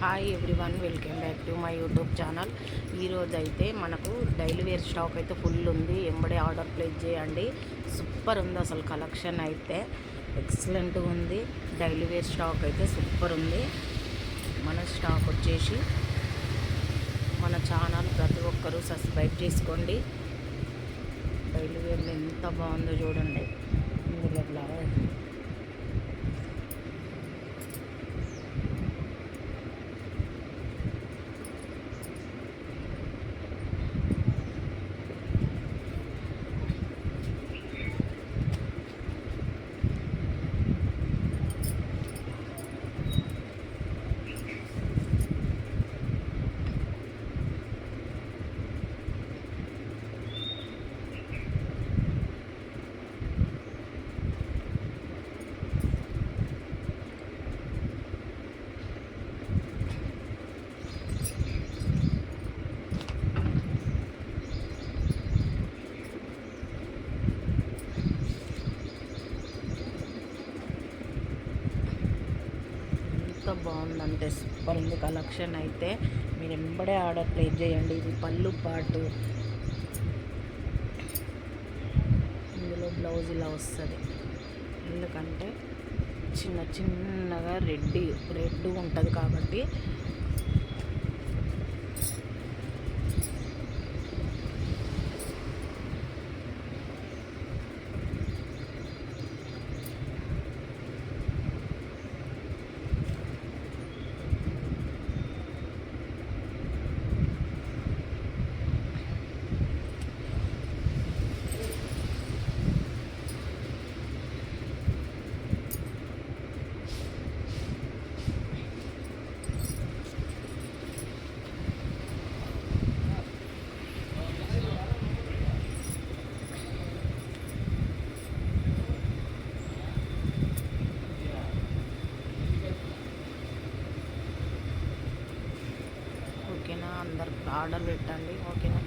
Hi everyone, welcome back to my YouTube channel. ఈరోజు అయితే మనకు డైలీ వేర్ స్టాక్ అయితే ఫుల్ ఉంది. ఎంబడే ఆర్డర్ ప్లేస్ చేయండి. సూపర్ ఉంది, అసలు కలెక్షన్ అయితే ఎక్సలెంట్గా ఉంది. డైలీ వేర్ స్టాక్ అయితే సూపర్ ఉంది. మన స్టాక్ వచ్చేసి మన ఛానల్ ప్రతి ఒక్కరూ సబ్స్క్రైబ్ చేసుకోండి. డైలీ వేర్లో ఎంత బాగుందో చూడండి. ఇందులో ఫ్లవర్ ఎంత బాగుందంటే సూపర్ ఉంది కలెక్షన్ అయితే. మీరు ఎంబడే ఆర్డర్ ప్లేస్ చేయండి. ఇది పళ్ళు పాటు, ఇందులో బ్లౌజ్ ఇలా వస్తుంది. ఎందుకంటే చిన్నగా రెడ్ ఉంటుంది కాబట్టి ఓకేనా. అందరికి ఆర్డర్ పెట్టండి. ఓకేనా.